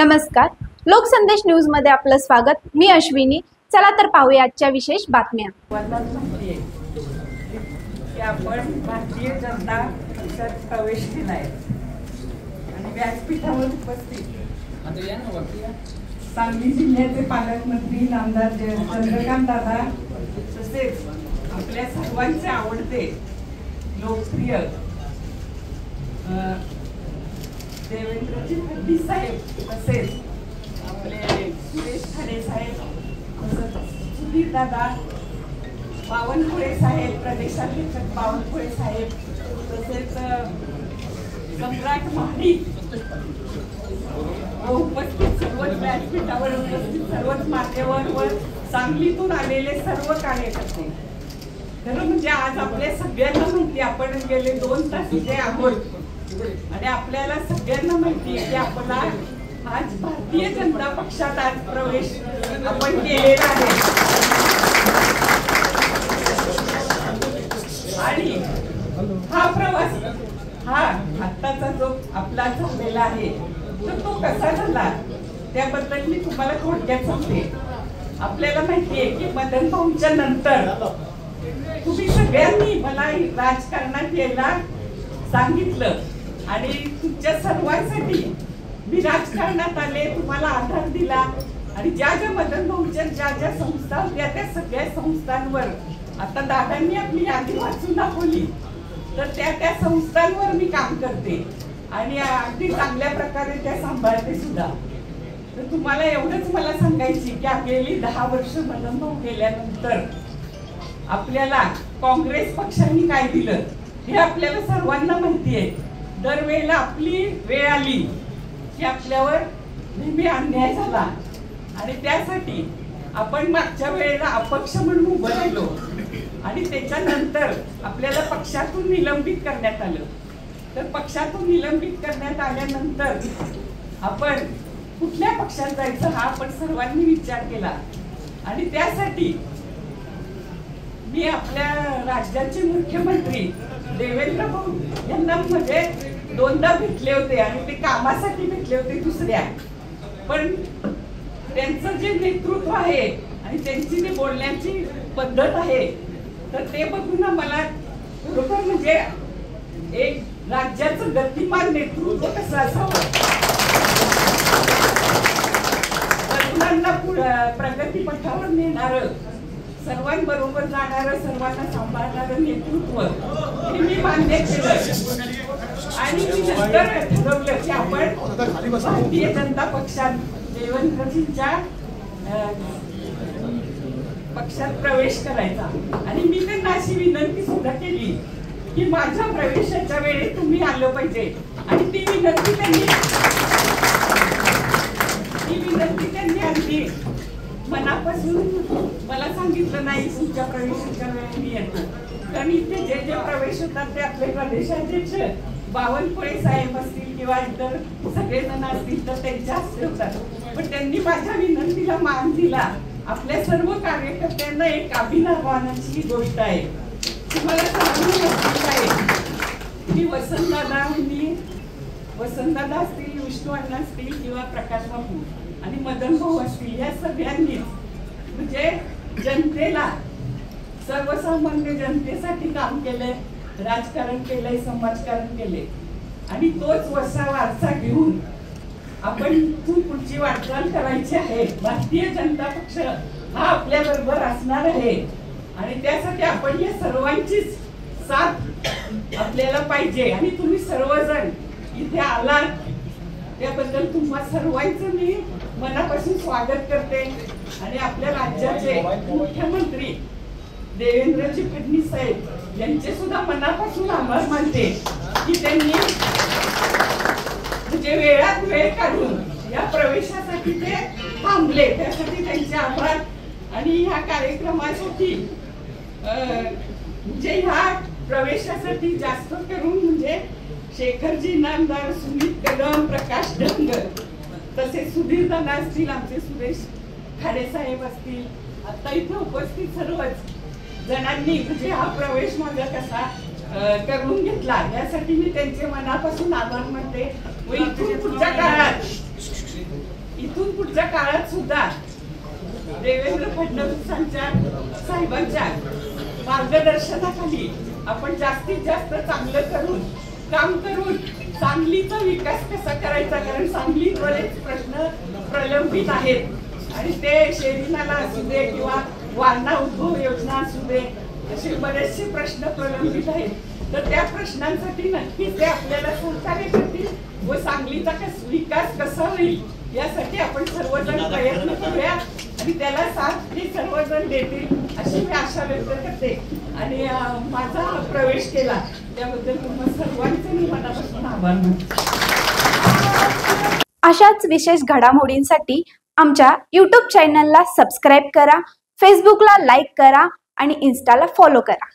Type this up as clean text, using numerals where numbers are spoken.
नमस्कार, लोकसंदेश न्यूज मध्ये आपलं स्वागत। मी अश्विनी। चला तर पाहूया आजच्या विशेष बातम्या। आपण भारतीय जनता पक्षात प्रवेश केलाय आणि व्यासपीठावर उपस्थित सांगली जिल्ह्याचे पालकमंत्री नामदार चंद्रकांत दादा तसेच आपल्या सर्वांचे आवडते लोकप्रिय देवेंद्रजी फडणवीस साहेब तसेच आपले सुरेश खाडे साहेब सुधीर दादा बावनकुळे साहेब प्रदेशाध्यक्ष बावनकुळे साहेब तसेच सम्राट महाडिक उपस्थित सर्वच व्यासपीठावर उपस्थित सर्वच मान्यवर व सांगलीतून आलेले सर्व कार्यकर्ते। खरं म्हणजे आज आपल्या सगळ्यांना माहिती आपण गेले 2 तास इथे आहोत आणि आपल्याला सगळ्यांना माहिती आहे की आपला आज भारतीय जनता पक्षात आज प्रवेश आपण केलेला आहे आणि हा प्रवास हा आत्ताचा जो आपला झालेला आहे तर तो कसा झाला त्याबद्दल मी तुम्हाला थोडक्यात सांगते। आपल्याला माहिती आहे की मदन भाऊंच्या नंतर तुम्ही सगळ्यांनी मला राजकारणात यायला सांगितलं आणि तुमच्या सर्वांसाठी मी राजकारणात आले, तुम्हाला आधार दिला आणि ज्या ज्या मदन भाऊंच्या ज्या संस्था होत्या त्या सगळ्या संस्थांवर आता दादांनी आपली यादी वाचून दाखवली तर त्या संस्थांवर मी काम करते आणि अगदी चांगल्या प्रकारे त्या सांभाळते सुद्धा। तर तुम्हाला एवढंच मला सांगायची की गेली 10 वर्ष मदन भाऊ गेल्यानंतर आपल्याला काँग्रेस पक्षाने काय दिलं हे आपल्याला सर्वांना माहिती आहे। दरवेळेला आपली वेळ आली की आपल्यावर नेहमी अन्याय झाला आणि त्यासाठी आपण मागच्या वेळेला अपक्ष म्हणून उभं राहिलो आणि त्याच्यानंतर आपल्याला पक्षातून निलंबित करण्यात आलं। तर पक्षातून निलंबित करण्यात आल्यानंतर आपण कुठल्या पक्षात जायचं हा आपण सर्वांनी विचार केला आणि त्यासाठी मी आपल्या राज्याचे मुख्यमंत्री देवेंद्र भाऊ यांना म्हणजे 2दा भेटले होते आणि ते कामासाठी भेटले होते दुसऱ्या, पण त्यांचं जे नेतृत्व आहे आणि त्यांची जी बोलण्याची पद्धत आहे तर ते बघून मला बरोबर म्हणजे एक राज्याचं गतिमान नेतृत्व कसं असावं, तरुणांना प्रगती पथावर नेणारं, सर्वांबरोबर जाणारं, सर्वांना सांभाळणारं नेतृत्व हे मी मान्य केलं आणि मी नंतर ठरवलं की आपण भारतीय जनता पक्षात देवेंद्रजींच्या पक्षात प्रवेश करायचा आणि मी त्यांना अशी विनंती सुद्धा केली की माझ्या प्रवेशाच्या वेळी तुम्ही आलं पाहिजे आणि ती विनंती त्यांनी अगदी मनापासून मला सांगितलं नाही तुमच्या प्रवेशाच्या वेळी मी येतो। कारण इथे जे जे प्रवेश होतात ते आपले प्रदेशाध्यक्ष बावनकुळे साहेब असतील किंवा इतर सगळेजण असतील तर त्यांच्या हस्ते होतात, पण त्यांनी माझ्या विनंतीला मान दिला। आपल्या सर्व कार्यकर्त्यांना एक अभिनवाची गोष्ट आहे तुम्हाला सांगू आहे की वसंतदादा असतील, विष्णू अण्णा असतील किंवा प्रकाश बाबू आणि मदन भाऊ असतील या सगळ्यांनी म्हणजे जनतेला सर्वसामान्य जनतेसाठी काम केलंय, राजकारण केलंय, समाजकारण केले आणि तोच वारसा घेऊन आपण पुढची वाटचाल करायची आहे। भारतीय जनता पक्ष हा आपल्या बरोबर असणार आहे आणि त्यासाठी आपण या सर्वांचीच साथ आपल्याला पाहिजे आणि तुम्ही सर्वजण इथे आलात त्याबद्दल तुम्हा सर्वांचं मी मनापासून स्वागत करते आणि आपल्या राज्याचे मुख्यमंत्री देवेंद्रजी फडणवीस साहेब यांचे सुद्धा मनापासून आभार मानते की त्यांनी म्हणजे वेळात वेळ काढून या प्रवेशासाठी ते थांबले, त्यासाठी त्यांचे आभार। आणि ह्या कार्यक्रमासाठी म्हणजे ह्या प्रवेशासाठी जास्त करून म्हणजे शेखरजी नामदार, सुमित कदम, प्रकाश ढंग तसेच सुधीर दादा असतील, आमचे सुरेश खाडे साहेब असतील, आता इथे उपस्थित सर्वच जणांनी म्हणजे हा प्रवेश माझा कसा करून घेतला यासाठी मी त्यांचे मनापासून आभार मानते व इथून पुढच्या काळात इथून पुढच्या काळात सुद्धा देवेंद्र फडणवीसांच्या साहेबांच्या मार्गदर्शनाखाली आपण जास्तीत जास्त चांगलं करून काम करून सांगलीचा विकास कसा करायचा, कारण सांगलीत बरेच प्रश्न प्रलंबित आहेत आणि ते शेरी नाला असू दे किंवा वारणा उद्भव योजना असू दे, असे बरेचसे प्रश्न प्रलंबित आहेत. तर त्या प्रश्नांसाठी नक्कीच ते आपल्याला सहकार्य करतील व सांगलीचा विकास कसा होईल यासाठी आपण सर्वजण प्रयत्न करूया आणि त्याला साथ हे सर्वजण देतील अशी मी आशा व्यक्त करते. आणि माझा प्रवेश केला त्याबद्दल तुम्हा सर्वांचे मी मनापासून आभार मानते. अशाच विशेष घडामोडींसाठी आमच्या YouTube चॅनलला सबस्क्राईब करा, फेसबुकला लाईक करा आणि इन्स्टाला फॉलो करा.